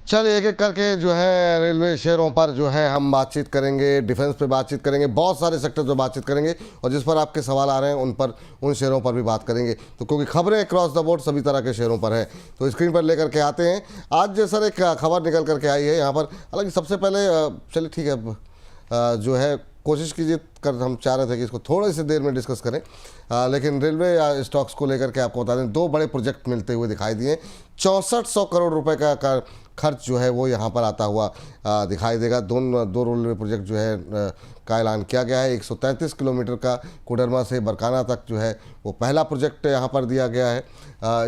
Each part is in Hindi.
चलिए एक एक करके जो है रेलवे शेयरों पर जो है हम बातचीत करेंगे, डिफेंस पे बातचीत करेंगे, बहुत सारे सेक्टर जो बातचीत करेंगे और जिस पर आपके सवाल आ रहे हैं उन पर, उन शेयरों पर भी बात करेंगे। तो क्योंकि खबरें क्रॉस द बोर्ड सभी तरह के शेयरों पर है, तो स्क्रीन पर लेकर के आते हैं। आज सर एक खबर निकल करके आई है यहाँ पर। हालांकि सबसे पहले चलिए ठीक है, जो है कोशिश कीजिए कर, हम चाह रहे थे कि इसको थोड़ी सी देर में डिस्कस करें, लेकिन रेलवे या स्टॉक्स को लेकर के आपको बता दें दो बड़े प्रोजेक्ट मिलते हुए दिखाई दिए। 6400 करोड़ रुपए का खर्च जो है वो यहाँ पर आता हुआ दिखाई देगा। दो रेलवे प्रोजेक्ट जो है का ऐलान किया गया है। 133 किलोमीटर का कोडरमा से बरकाना तक जो है वो पहला प्रोजेक्ट यहाँ पर दिया गया है।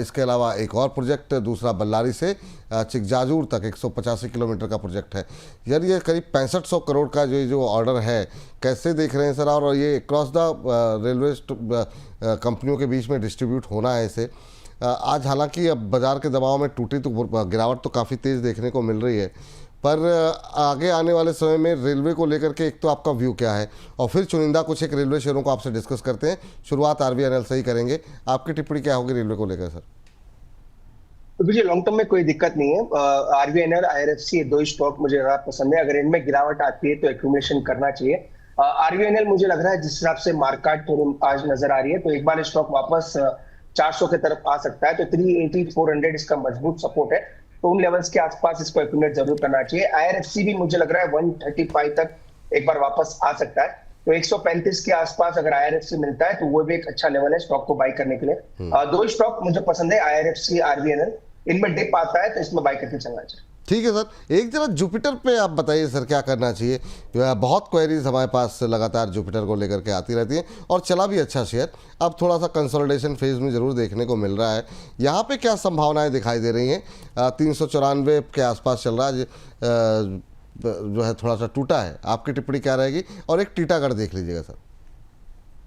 इसके अलावा एक और प्रोजेक्ट दूसरा बल्लारी से चिकजाजूर तक 185 किलोमीटर का प्रोजेक्ट है। यार ये करीब 6500 करोड़ का जो ऑर्डर है, कैसे देख रहे हैं सर? और ये क्रॉस द रेलवे कंपनियों के बीच में डिस्ट्रीब्यूट होना है इसे। आज हालांकि अब बाज़ार के दबाव में टूटी तो गिरावट तो काफ़ी तेज़ देखने को मिल रही है, पर आगे आने वाले समय में रेलवे को लेकर के एक तो आपका व्यू क्या है, और फिर चुनिंदा कुछ एक रेलवे शेयरों को आपसे डिस्कस करते हैं। शुरुआत आरबीएनएल से ही करेंगे। आपकी टिप्पणी क्या होगी रेलवे को लेकर सर? तो मुझे लॉन्ग टर्म में कोई दिक्कत नहीं है। आरबीएनएल, आईआरएफसी, ये दो ही स्टॉक मुझे ज्यादा पसंद है। अगर इनमें गिरावट आती है तो एक्यूमुलेशन करना चाहिए। आरबीएनएल मुझे लग रहा है जिस हिसाब से मार्केट आज नजर आ रही है तो एक बार स्टॉक वापस 400 की तरफ आ सकता है। तो 380 400 इसका मजबूत सपोर्ट है, तो उन लेवल्स के आसपास इसको एक्यूमुलेट जरूर करना चाहिए। आईआरएफसी भी मुझे लग रहा है 135 तक एक बार वापस आ सकता है। तो 135 के आसपास अगर आईआरएफसी मिलता है तो वो भी एक अच्छा लेवल है स्टॉक को बाई करने के लिए। दो स्टॉक मुझे पसंद है, आईआरएफसी, आरबीएनएल। इनमें डिप आता है तो इसमें बाई करके चलना चाहिए। ठीक है सर, एक जरा जुपिटर पे आप बताइए सर क्या करना चाहिए। बहुत क्वेरीज हमारे पास लगातार जुपिटर को लेकर के आती रहती हैं और चला भी अच्छा शेयर, अब थोड़ा सा कंसोलिडेशन फेज में ज़रूर देखने को मिल रहा है। यहाँ पे क्या संभावनाएं दिखाई दे रही हैं? 394 के आसपास चल रहा है, जो है थोड़ा सा टूटा है। आपकी टिप्पणी क्या रहेगी? और एक टीटागढ़ देख लीजिएगा सर।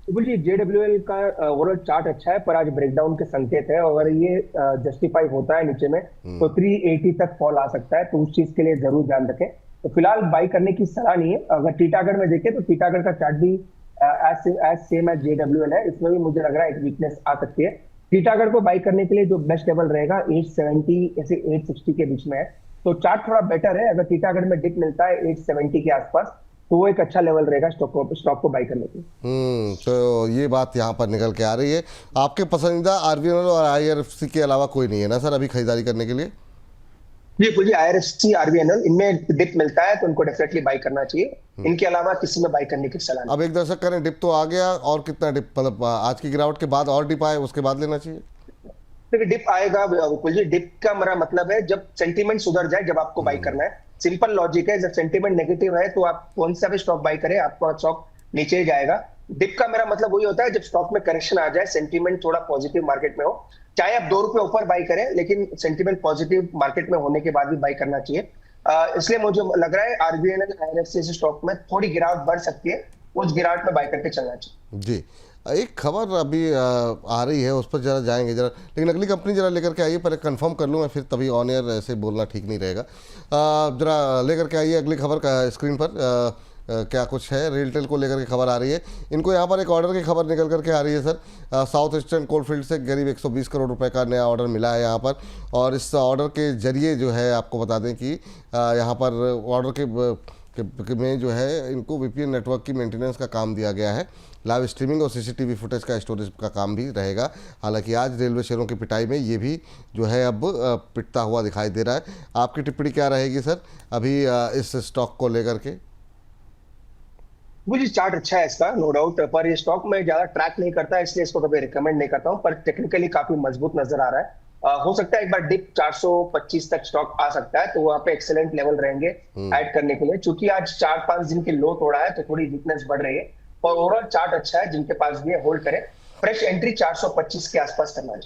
बोलिए, जेडब्ल्यूएल का ओवरऑल चार्ट अच्छा है पर आज ब्रेकडाउन के संकेत है। अगर ये जस्टिफाई होता है नीचे में तो 380 तक फॉल आ सकता है, तो उस चीज के लिए जरूर ध्यान रखें। तो फिलहाल बाई करने की सलाह नहीं है। अगर टीटागढ़ में देखें तो टीटागढ़ का चार्ट भी एज सेम एज जेडब्ल्यूएल है, इसमें भी मुझे लग रहा है एक वीकनेस आ सकती है। टीटागढ़ को बाई करने के लिए जो बेस्ट लेवल रहेगा 870 ऐसे 860 के बीच में है, तो चार्ट थोड़ा बेटर है। अगर टीटागढ़ में डिप मिलता है 870 के आसपास तो वो एक अच्छा लेवल रहेगा स्टॉक को बाई करने के लिए। तो ये बात यहाँ पर निकल के आ रही है। आपके पसंदीदा आरबीएनएल और आईआरएफसी के अलावा कोई नहीं है ना सर अभी खरीदारी करने के लिए? जी बोलिए, आईआरएफसी, आरबीएनएल, इनमें डिप मिलता है तो उनको डेफिनेटली बाई करना चाहिए। इनके अलावा किसी में बाई करने की सलाह नहीं। अब एक दर्शक करें, डिप तो आ गया, और कितना डिप, मतलब आज की गिरावट के बाद और डिप आए उसके बाद लेना चाहिए? देखिए, डिप आएगा बिल्कुल जी। डिप का मेरा मतलब है जब सेंटीमेंट सुधर जाए, जब आपको बाई करना है। सिंपल लॉजिक है, जब सेंटीमेंट नेगेटिव है तो आप कौन सा भी स्टॉक बाई करें, आपका स्टॉक नीचे ही जाएगा। डिप का मेरा मतलब वही होता है जब स्टॉक में करेक्शन आ जाए, सेंटीमेंट थोड़ा पॉजिटिव मार्केट में हो, चाहे आप 2 रुपए ऊपर बाई करें, लेकिन सेंटीमेंट पॉजिटिव मार्केट में होने के बाद भी बाई करना चाहिए। इसलिए मुझे लग रहा है आरबीएनएल, आईआरएफसी स्टॉक में थोड़ी गिरावट बढ़ सकती है, उस गिरावट में बाई करके चलना चाहिए। जी, एक खबर अभी आ रही है, उस पर जरा जाएंगे जरा, लेकिन अगली कंपनी जरा लेकर के आइए, पहले कंफर्म कर लूँ मैं, फिर तभी ऑन एयर ऐसे बोलना ठीक नहीं रहेगा। जरा लेकर के आइए अगली खबर का स्क्रीन पर। क्या कुछ है? रेलटेल को लेकर के खबर आ रही है। इनको यहाँ पर एक ऑर्डर की खबर निकल करके आ रही है सर। साउथ ईस्टर्न कोलफील्ड से करीब 120 करोड़ रुपए का नया ऑर्डर मिला है यहाँ पर, और इस ऑर्डर के जरिए जो है आपको बता दें कि यहाँ पर ऑर्डर के में जो है इनको वीपीएन नेटवर्क की मेंटेनेंस का काम दिया गया है। लाइव स्ट्रीमिंग और सीसीटीवी फुटेज का स्टोरेज का काम भी रहेगा। हालांकि आज रेलवे शेयरों की पिटाई में ये भी जो है अब पिटता हुआ दिखाई दे रहा है। आपकी टिप्पणी क्या रहेगी सर अभी इस स्टॉक को लेकर के? मुझे चार्ट अच्छा है इसका, नो डाउट, पर ये स्टॉक में ज्यादा ट्रैक नहीं करता है, इसलिए इसको कभी रिकमेंड नहीं करता हूं। पर टेक्निकली काफी मजबूत नजर आ रहा है। हो सकता है एक बार डिप 425 तक स्टॉक आ सकता है, तो वहां पे एक्सेलेंट लेवल रहेंगे ऐड करने के लिए। चूंकि आज 4-5 दिन के लो तोड़ा है तो थोड़ी वीकनेस बढ़ रही है, और ओवरऑल चार्ट अच्छा है। जिनके पास भी है होल्ड करें। फ्रेश एंट्री 425 के आसपास करना है।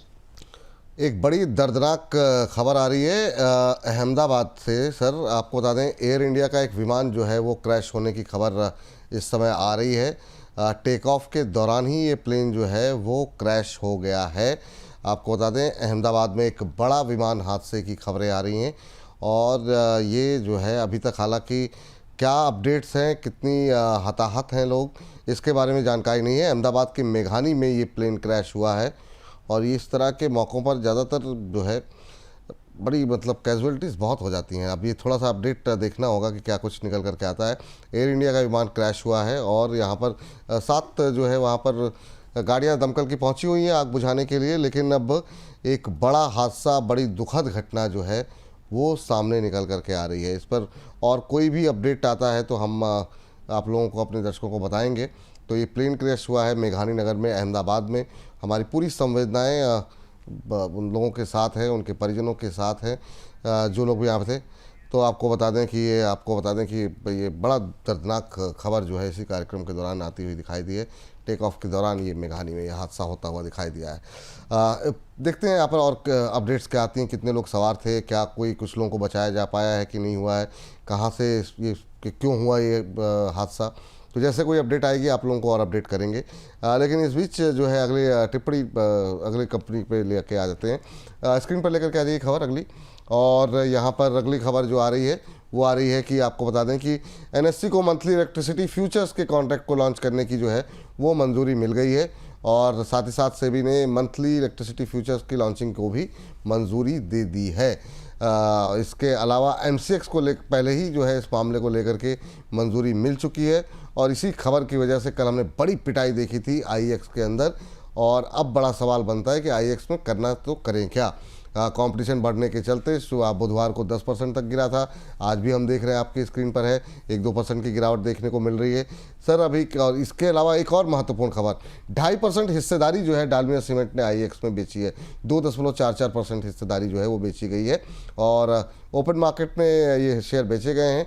एक बड़ी दर्दनाक खबर आ रही है अहमदाबाद से सर। आपको बता दें एयर इंडिया का एक विमान जो है वो क्रैश होने की खबर इस समय आ रही है। टेक ऑफ के दौरान ही ये प्लेन जो है वो क्रैश हो गया है। आपको बता दें अहमदाबाद में एक बड़ा विमान हादसे की खबरें आ रही हैं, और ये जो है अभी तक हालांकि क्या अपडेट्स हैं, कितनी हताहत हैं लोग, इसके बारे में जानकारी नहीं है। अहमदाबाद के मेघानी में ये प्लेन क्रैश हुआ है, और इस तरह के मौक़ों पर ज़्यादातर जो है बड़ी मतलब कैजुअलिटीज़ बहुत हो जाती हैं। अब ये थोड़ा सा अपडेट देखना होगा कि क्या कुछ निकल करके आता है। एयर इंडिया का विमान क्रैश हुआ है और यहाँ पर 7 जो है वहाँ पर गाड़ियाँ दमकल की पहुँची हुई हैं आग बुझाने के लिए, लेकिन अब एक बड़ा हादसा, बड़ी दुखद घटना जो है वो सामने निकल करके आ रही है। इस पर और कोई भी अपडेट आता है तो हम आप लोगों को, अपने दर्शकों को बताएंगे। तो ये प्लेन क्रैश हुआ है मेघानी नगर में, अहमदाबाद में। हमारी पूरी संवेदनाएं उन लोगों के साथ है, उनके परिजनों के साथ है जो लोग भी यहाँ पे थे। तो आपको बता दें कि ये बड़ा दर्दनाक खबर जो है इसी कार्यक्रम के दौरान आती हुई दिखाई दी है। टेक ऑफ के दौरान ये मेघानी में यह हादसा होता हुआ दिखाई दिया है। देखते हैं यहाँ पर और अपडेट्स क्या आती हैं, कितने लोग सवार थे, क्या कोई कुछ लोगों को बचाया जा पाया है कि नहीं हुआ है, कहाँ से ये क्यों हुआ ये हादसा। तो जैसे कोई अपडेट आएगी आप लोगों को और अपडेट करेंगे। लेकिन इस बीच जो है अगले टिप्पणी अगली कंपनी पे लेके आ जाते हैं। स्क्रीन पर लेकर के आ जाइए खबर अगली। और यहाँ पर अगली खबर जो आ रही है वो आ रही है कि आपको बता दें कि एनएससी को मंथली इलेक्ट्रिसिटी फ्यूचर्स के कॉन्ट्रैक्ट को लॉन्च करने की जो है वो मंजूरी मिल गई है। और साथ ही साथ सेबी ने मंथली इलेक्ट्रिसिटी फ्यूचर्स की लॉन्चिंग को भी मंजूरी दे दी है। इसके अलावा एमसीएक्स को पहले ही जो है इस मामले को लेकर के मंजूरी मिल चुकी है। और इसी खबर की वजह से कल हमने बड़ी पिटाई देखी थी आईएक्स के अंदर। और अब बड़ा सवाल बनता है कि आईएक्स में करना तो करें क्या। कंपटीशन बढ़ने के चलते बुधवार को 10% तक गिरा था। आज भी हम देख रहे हैं, आपकी स्क्रीन पर है, 1-2% की गिरावट देखने को मिल रही है सर अभी। और इसके अलावा एक और महत्वपूर्ण खबर, 2.5% हिस्सेदारी जो है डालमिया सीमेंट ने आईएक्स में बेची है। 2.44% हिस्सेदारी जो है वो बेची गई है। और ओपन मार्केट में ये शेयर बेचे गए हैं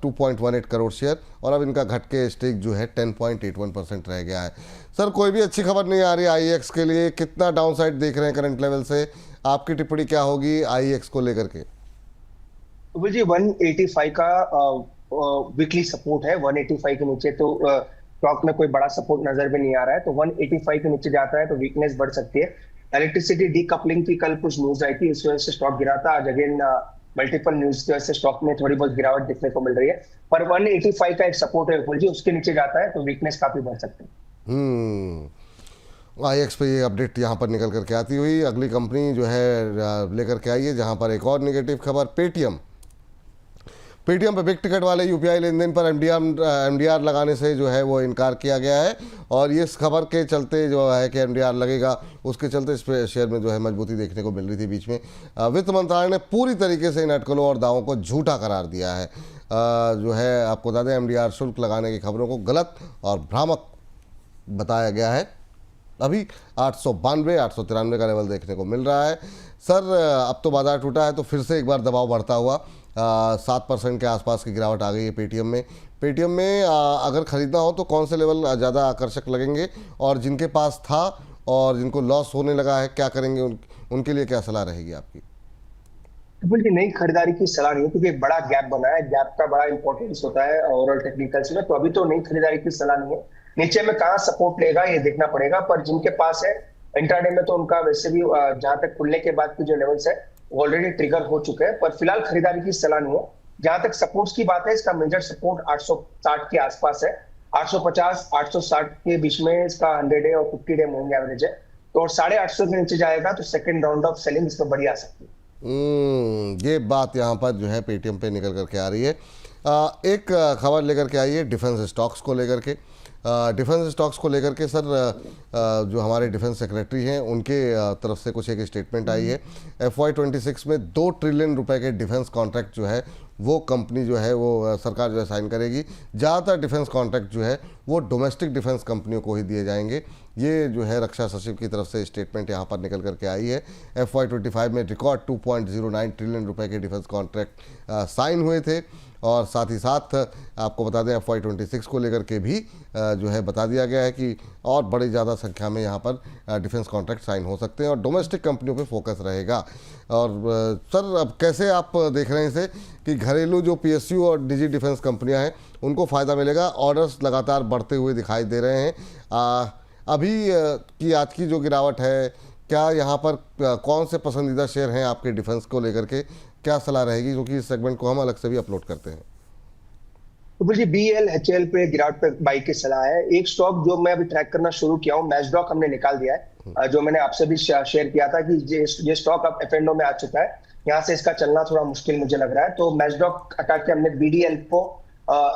2.18 करोड़ शेयर। और अब इनका घट के स्टेक जो है 10.81% रह गया है। सर कोई भी अच्छी खबर नहीं आ रही आईएक्स के लिए, कितना डाउनसाइड देख रहे हैं करंट लेवल से, आपकी टिप्पणी क्या होगी आईएक्स को लेकर के? जी 185 का वीकली सपोर्ट है। 185 के नीचे तो स्टॉक में कोई बड़ा सपोर्ट नजर भी नहीं आ रहा है, तो 185 के नीचे जाता है तो वीकनेस बढ़ सकती है। इलेक्ट्रिसिटी डीकपलिंग की कल कुछ न्यूज आई थी, इस वजह से स्टॉक गिरा था। आज अगेन मल्टीपल न्यूज की वजह से स्टॉक में थोड़ी बहुत गिरावट देखने को मिल रही है। पर 185 का एक सपोर्ट है जी, उसके नीचे जाता है तो वीकनेस काफी बढ़ सकती है। आईएक्स पे ये अपडेट यहाँ पर निकल करके आती हुई अगली कंपनी जो है लेकर के आई है, जहाँ पर एक और नेगेटिव खबर, पेटीएम पे बिग टिकट वाले यूपीआई लेन देन पर एमडीआर लगाने से जो है वो इनकार किया गया है। और ये इस खबर के चलते जो है कि एमडीआर लगेगा, उसके चलते इस शेयर में जो है मजबूती देखने को मिल रही थी बीच में। वित्त मंत्रालय ने पूरी तरीके से इन अटकलों और दावों को झूठा करार दिया है। जो है आपको बता दें, एमडीआर शुल्क लगाने की खबरों को गलत और भ्रामक बताया गया है। अभी 893 का लेवल देखने को मिल रहा है। सर अब तो बाजार टूटा है तो फिर से एक बार दबाव बढ़ता हुआ 7% के आसपास की गिरावट आ गई है पेटीएम में। अगर खरीदना हो तो कौन से लेवल ज़्यादा आकर्षक लगेंगे, और जिनके पास था और जिनको लॉस होने लगा है क्या करेंगे, उनके लिए क्या सलाह रहेगी आपकी? बिल्कुल नई खरीदारी की सलाह नहीं है, क्योंकि एक बड़ा गैप बना है। गैप का बड़ा इंपॉर्टेंस होता है ओवरऑल टेक्निकल्स में, तो अभी तो नई खरीदारी की सलाह नहीं है। नीचे में कहाँ सपोर्ट लेगा ये देखना पड़ेगा, पर जिनके पास है इंट्राडे में तो उनका वैसे भी जहां तक खुलने के बाद की जो लेवल्स है वो ऑलरेडी ट्रिगर हो चुके हैं। पर फिलहाल खरीदारी की सलाह नहीं है। जहां तक सपोर्ट्स की बात है, इसका मेजर सपोर्ट 860 के आसपास है। 850 860 के बीच में इसका 100 डे और 50 डे मूविंग एवरेज है। तो 850 के नीचे जाएगा तो सेकंड राउंड ऑफ सेलिंग इसमें बड़ी आ सकती है। ये बात यहाँ पर जो है पेटीएम पे निकल करके आ रही है। एक खबर लेकर के आई है डिफेंस स्टॉक्स को लेकर के। डिफेंस स्टॉक्स को लेकर के सर जो हमारे डिफेंस सेक्रेटरी हैं उनके तरफ से कुछ एक स्टेटमेंट आई है। FY26 में 2 ट्रिलियन रुपए के डिफेंस कॉन्ट्रैक्ट जो है वो कंपनी जो है वो सरकार जो है साइन करेगी। ज़्यादातर डिफेंस कॉन्ट्रैक्ट जो है वो डोमेस्टिक डिफेंस कंपनियों को ही दिए जाएंगे। ये जो है रक्षा सचिव की तरफ से स्टेटमेंट यहाँ पर निकल करके आई है। FY25 में रिकॉर्ड 2.09 ट्रिलियन रुपए के डिफेंस कॉन्ट्रैक्ट साइन हुए थे। और साथ ही साथ आपको बता दें FY26 को लेकर के भी जो है बता दिया गया है कि और बड़ी ज़्यादा संख्या में यहाँ पर डिफेंस कॉन्ट्रैक्ट साइन हो सकते हैं और डोमेस्टिक कंपनियों पे फोकस रहेगा। और सर अब कैसे आप देख रहे हैं इसे कि घरेलू जो PSU और निजी डिफेंस कंपनियां हैं उनको फ़ायदा मिलेगा? ऑर्डर्स लगातार बढ़ते हुए दिखाई दे रहे हैं। अभी की आज की जो गिरावट है, क्या यहाँ पर कौन से पसंदीदा शेयर हैं आपके डिफेंस को लेकर के, क्या सलाह रहेगी, क्योंकि इस सेगमेंट को हम अलग से भी अपलोड करते हैं? तो मुझे BLHL पे गिरावट पे बाई की सलाह है। एक स्टॉक जो मैं अभी ट्रैक करना शुरू किया हूँ, मैचडॉक हमने निकाल दिया है, जो मैंने आपसे भी शेयर किया था कि ये स्टॉक अब F&O में आ चुका है। यहाँ से इसका चलना थोड़ा मुश्किल मुझे लग रहा है। तो मैजडॉक हटा के हमने बीडीएल को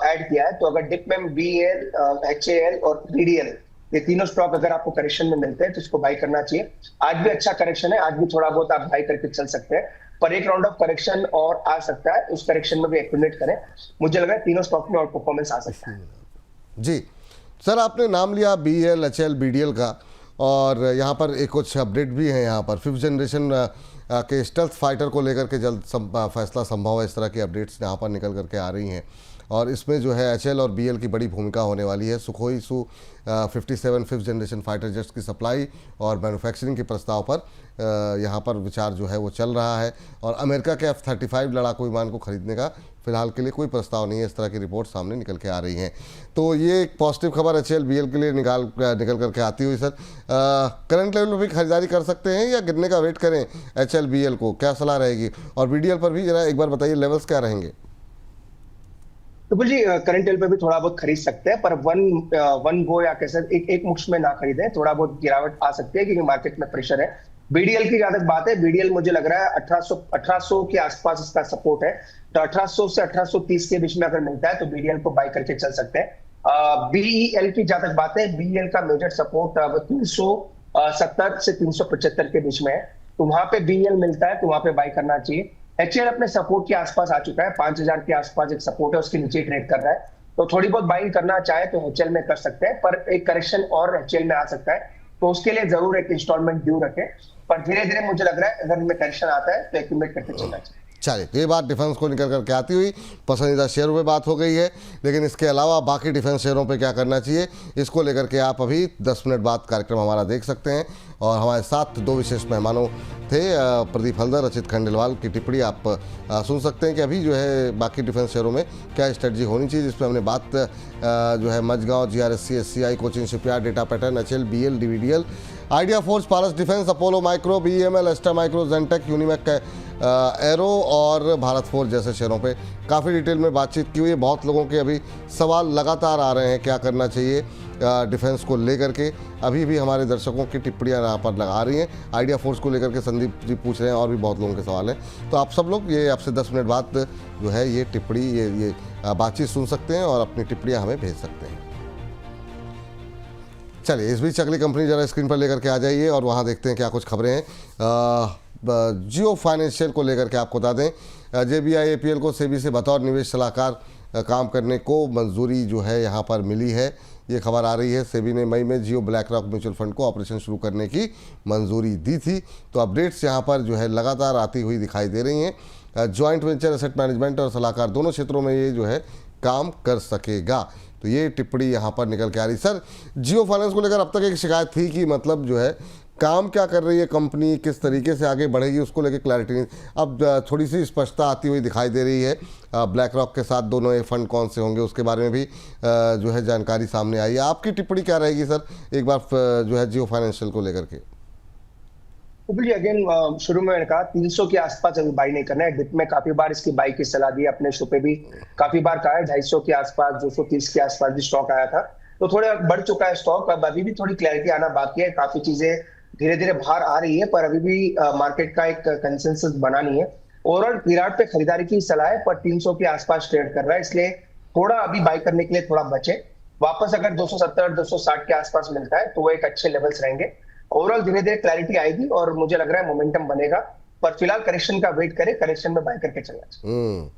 ऐड किया है। तो अगर डिप में बीएल, एचएएल और बीडीएल ये तीनों स्टॉक अगर आपको करेक्शन में मिलते हैं तो इसको बाई करना चाहिए। आज भी अच्छा करेक्शन है, आज भी थोड़ा बहुत आप बाई करके चल सकते हैं, पर एक राउंड ऑफ करेक्शन और आ सकता है, उस करेक्शन में भी एक्यूमुलेट करें। मुझे लग रहा है तीनों स्टॉक में और परफॉर्मेंस आ सकता है। जी सर, आपने नाम लिया बीएल, एचएल, बीडीएल का, और यहाँ पर एक कुछ अपडेट भी है। यहाँ पर 5th जनरेशन के स्टेल्थ फाइटर को लेकर के जल्द फैसला संभव है, इस तरह की अपडेट्स यहाँ पर निकल करके आ रही हैं। और इसमें जो है एचएल और बीएल की बड़ी भूमिका होने वाली है। Sukhoi Su-57 5th generation fighter jets की सप्लाई और मैन्युफैक्चरिंग के प्रस्ताव पर यहाँ पर विचार जो है वो चल रहा है। और अमेरिका के F-35 लड़ाकू विमान को खरीदने का फिलहाल के लिए कोई प्रस्ताव नहीं है, इस तरह की रिपोर्ट सामने निकल के आ रही हैं। तो ये एक पॉजिटिव खबर एचएल बीएल के लिए निकल करके आती हुई। सर, करंट लेवल पर भी खरीदारी कर सकते हैं या गिरने का वेट करें एचएल बीएल को, क्या सलाह रहेगी? और बीडीएल पर भी जरा एक बार बताइए लेवल्स क्या रहेंगे? तो जी करंट लेवल पे भी थोड़ा बहुत खरीद सकते हैं, पर वन गो या कैसे एक मुश्त में ना खरीदें, थोड़ा बहुत गिरावट आ सकती है क्योंकि मार्केट में प्रेशर है। बीडीएल की जहां तक बात है, बीडीएल मुझे लग रहा है 1800 के आसपास इसका सपोर्ट है। तो 1800 से 1830 के बीच में अगर मिलता है तो बीडीएल को बाय करके चल सकते हैं। बीईएल की जहां तक बात है, बीईएल का मेजर सपोर्ट 370 से 375 के बीच में है। तो वहां पे बीईएल मिलता है तो वहां पे बाय करना चाहिए। एचएल अपने सपोर्ट के आसपास आ चुका है, 5000 के आसपास एक सपोर्ट है, उसके नीचे ट्रेड कर रहा है। तो थोड़ी बहुत बाइंग करना चाहे तो एचएल में कर सकते हैं, पर एक करेक्शन और एचएल में आ सकता है, तो उसके लिए जरूर एक इंस्टॉलमेंट ड्यू रखें। पर धीरे धीरे मुझे लग रहा है अगर इनमें करेक्शन आता है तो एक्यूमुलेट करके चलना चाहिए। चलिए, तो ये बात डिफेंस को निकल करके आती हुई पसंदीदा शेयरों पे बात हो गई है, लेकिन इसके अलावा बाकी डिफेंस शेयरों पे क्या करना चाहिए, इसको लेकर के आप अभी 10 मिनट बाद कार्यक्रम हमारा देख सकते हैं। और हमारे साथ 2 विशेष मेहमानों थे, प्रदीप हल्दर, रचित खंडेलवाल की टिप्पणी आप सुन सकते हैं कि अभी जो है बाकी डिफेंस शेयरों में क्या स्ट्रेटजी होनी चाहिए, जिसमें हमने बात जो है Mazagon, GRSC, SCI, Cochin shipyard, data pattern, HL, BL, DVDL, idea forge, Paras defence, Apollo micro, BEML, Astra micro, Zentec, Unimech, aero और भारत फोर्ज जैसे शेयरों पे काफ़ी डिटेल में बातचीत की हुई है। बहुत लोगों के अभी सवाल लगातार आ रहे हैं क्या करना चाहिए डिफेंस को लेकर के। अभी भी हमारे दर्शकों की टिप्पणियां यहाँ पर लगा रही हैं। आइडिया फोर्स को लेकर के संदीप जी पूछ रहे हैं और भी बहुत लोगों के सवाल हैं। तो आप सब लोग ये आपसे 10 मिनट बाद जो है ये टिप्पणी ये बातचीत सुन सकते हैं और अपनी टिप्पणियाँ हमें भेज सकते हैं। चलिए, इस बीच अगली कंपनी जरा स्क्रीन पर लेकर के आ जाइए और वहाँ देखते हैं क्या कुछ खबरें हैं। जियो फाइनेंशियल को लेकर के आपको बता दें, जेबीआई एपीएल को सेबी से बतौर निवेश सलाहकार काम करने को मंजूरी जो है यहाँ पर मिली है। ये खबर आ रही है, सेबी ने मई में जियो ब्लैक रॉक म्यूचुअल फंड को ऑपरेशन शुरू करने की मंजूरी दी थी। तो अपडेट्स यहाँ पर जो है लगातार आती हुई दिखाई दे रही हैं। जॉइंट वेंचर, एसेट मैनेजमेंट और सलाहकार दोनों क्षेत्रों में ये जो है काम कर सकेगा। तो ये टिप्पणी यहाँ पर निकल के आ रही। सर, जियो फाइनेंस को लेकर अब तक एक शिकायत थी कि मतलब जो है काम क्या कर रही है कंपनी, किस तरीके से आगे बढ़ेगी, उसको लेकर क्लैरिटी नहीं। अब थोड़ी सी स्पष्टता आती हुई दिखाई दे रही है। ब्लैक रॉक के साथ दोनों फंड कौन से होंगे उसके बारे में भी जो है जानकारी सामने आई है। आपकी टिप्पणी क्या रहेगी सर, एक बार जो है जियो फाइनेंशियल को लेकर के? अगेन शुरू में मैंने कहा 300 के आसपास अभी बाई नहीं करना है। डिप में काफी बार इसकी बाई की सलाह दी, अपने शो पे भी काफी बार कहा है। 250 के आसपास, 230 के आसपास भी स्टॉक आया था, तो थोड़ा बढ़ चुका है स्टॉक। अब अभी भी थोड़ी क्लैरिटी आना बाकी है, काफी चीजें धीरे धीरे बाहर आ रही है, पर अभी भी मार्केट का एक कंसेंसस बना नहीं है। ओवरऑल विराट पे खरीदारी की सलाह है, पर 300 के आसपास ट्रेड कर रहा है, इसलिए थोड़ा अभी बाई करने के लिए थोड़ा बचे। वापस अगर 270 260 के आसपास मिलता है तो वो एक अच्छे लेवल्स रहेंगे। ओवरऑल धीरे धीरे क्लैरिटी आएगी और मुझे लग रहा है मोमेंटम बनेगा, पर फिलहाल करेक्शन का वेट करें, करेक्शन में बाय करके चलना चाहिए।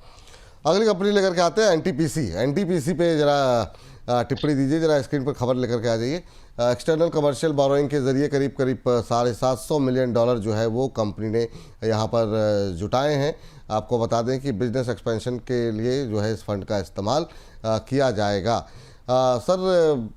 अगली कंपनी लेकर के आते हैं एनटीपीसी। एनटीपीसी पे जरा टिप्पणी दीजिए, जरा स्क्रीन पर खबर लेकर के आ जाइए। एक्सटर्नल कमर्शियल बोरोइंग के जरिए करीब करीब $750 मिलियन जो है वो कंपनी ने यहाँ पर जुटाए हैं। आपको बता दें कि बिजनेस एक्सपेंशन के लिए जो है इस फंड का इस्तेमाल किया जाएगा। सर,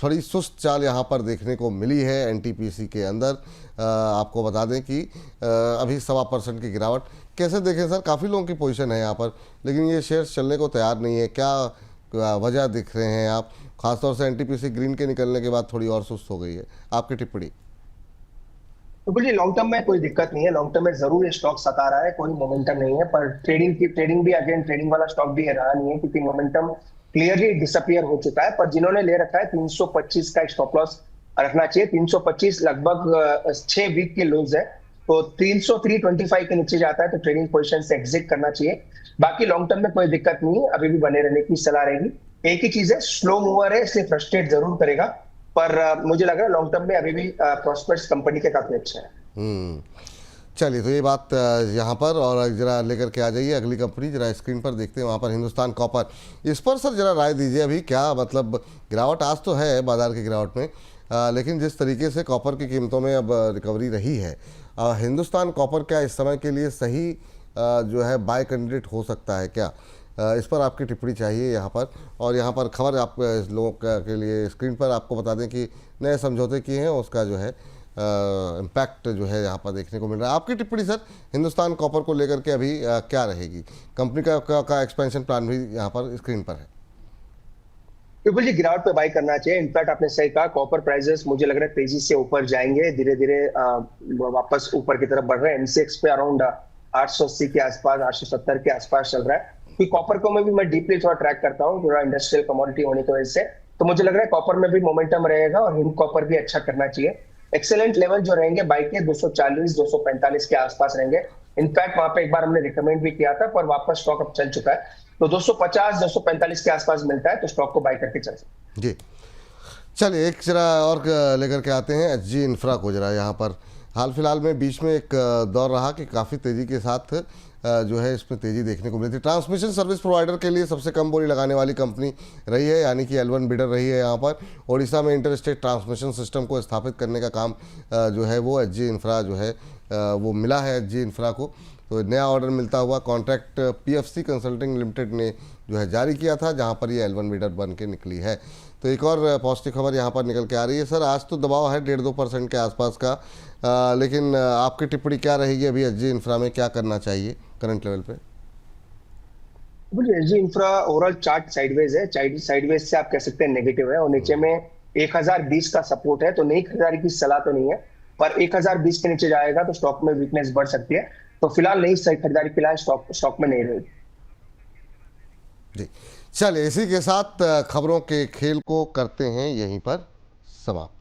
थोड़ी सुस्त चाल यहाँ पर देखने को मिली है एनटीपीसी के अंदर। आपको बता दें कि अभी 1.25% की गिरावट कैसे देखें सर? काफ़ी लोगों की पोजीशन है यहाँ पर, लेकिन ये शेयर्स चलने को तैयार नहीं है। क्या वजह दिख रहे हैं आप? खासतौर से एनटीपीसी ग्रीन के निकलने के बाद थोड़ी और सुस्त हो गई है, आपकी टिप्पणी? तो बोलिए, लॉन्ग टर्म में कोई दिक्कत नहीं है, लॉन्ग टर्म में जरूर ये स्टॉक सता रहा है, कोई मोमेंटम नहीं है। पर ट्रेडिंग भी अगेन ट्रेडिंग वाला स्टॉक भी रहा नहीं है, क्योंकि मोमेंटम क्लियरली डिसअपियर हो चुका है। पर जिन्होंने ले रखा है 325 का स्टॉप लॉस रखना चाहिए। 325 लगभग 6 वीक के लोज है, तो 300 325 के नीचे जाता है तो ट्रेडिंग पोजीशन से एग्जिट करना चाहिए। बाकी लॉन्ग टर्म में कोई दिक्कत नहीं है, अभी भी बने रहने की सलाह रहेगी। एक ही चीज है, स्लो मूवर है इसलिए फ्रस्ट्रेट जरूर करेगा, पर मुझे लग रहा है लॉन्ग टर्म में अभी भी प्रॉस्पेक्ट्स कंपनी के काफी अच्छा है। हम्म। चलिए, तो ये बात यहाँ पर, और जरा लेकर के आ जाइए अगली कंपनी, जरा स्क्रीन पर देखते हैं वहाँ पर हिंदुस्तान कॉपर। इस पर सर जरा राय दीजिए, अभी क्या मतलब गिरावट आज तो है बाजार की गिरावट में, लेकिन जिस तरीके से कॉपर की कीमतों में अब रिकवरी रही है, हिंदुस्तान कॉपर क्या इस समय के लिए सही जो है बाय कैंडिडेट हो सकता है क्या? इस पर आपकी टिप्पणी चाहिए यहाँ पर। और यहाँ पर खबर आप लोगों के लिए स्क्रीन पर आपको बता दें कि नए समझौते किए हैं, उसका जो है इम्पैक्ट जो है यहाँ पर देखने को मिल रहा है। आपकी टिप्पणी सर हिंदुस्तान कॉपर को लेकर के अभी क्या रहेगी? कंपनी का एक्सपेंशन प्लान भी यहाँ पर स्क्रीन पर है। बिल्कुल जी, गिरावट पे बाई करना चाहिए। इनफैक्ट आपने सही कहा, कॉपर प्राइसेस मुझे लग रहा है तेजी से ऊपर जाएंगे, धीरे धीरे वापस ऊपर की तरफ बढ़ रहे हैं। एमसीएक्स पे अराउंड 880 के आसपास, 870 के आसपास चल रहा है। क्योंकि कॉपर को मैं भी डीपली थोड़ा ट्रैक करता हूँ, थोड़ा इंडस्ट्रियल कमोडिटी होने की वजह से, तो मुझे लग रहा है कॉपर में भी मोमेंटम रहेगा और हिंद कॉपर भी अच्छा करना चाहिए। एक्सेलेंट लेवल जो रहेंगे बाई के 240 245 के आसपास रहेंगे। इनफैक्ट वहां पे एक बार हमने रिकमेंड भी किया था, पर वापस स्टॉक अब चल चुका है, तो 250 245 के आसपास मिलता है, तो स्टॉक को बाय करके चल सकते जी, चलिए एक जरा और लेकर के आते हैं एचजी इंफ्रा को। जरा यहाँ पर हाल फिलहाल में बीच में एक दौर रहा कि काफ़ी तेज़ी के साथ जो है इसमें तेज़ी देखने को मिली थी। ट्रांसमिशन सर्विस प्रोवाइडर के लिए सबसे कम बोली लगाने वाली कंपनी रही है, यानी कि L1 बिडर रही है। यहाँ पर ओडिशा में इंटर स्टेट ट्रांसमिशन सिस्टम को स्थापित करने का काम जो है वो एचजी इंफ्रा जो है वो मिला है एचजी इंफ्रा को। तो नया ऑर्डर मिलता हुआ कॉन्ट्रैक्ट पीएफसी कंसल्टिंग लिमिटेड ने जो है जारी किया था, जहां पर ये L1 बिडर बन के निकली है। तो एक और पॉजिटिव खबर यहां पर निकल के आ रही है सर। आज तो दबाव है 1.5-2% के आसपास का, लेकिन आपकी टिप्पणी क्या रहेगी अभी एचजी इंफ्रा में क्या करना चाहिए करंट लेवल पे? SG infra overall chart sideways है, साइडवेज से आप कह सकते हैं नेगेटिव है, और नीचे में 1020 का सपोर्ट है। तो नई खरीदारी की सलाह तो नहीं है, पर 1020 के नीचे जाएगा तो स्टॉक में वीकनेस बढ़ सकती है। तो फिलहाल नई खरीदारी फिलहाल स्टॉक में नहीं रहेगी। जी, चलिए इसी के साथ खबरों के खेल को करते हैं यहीं पर समाप्त।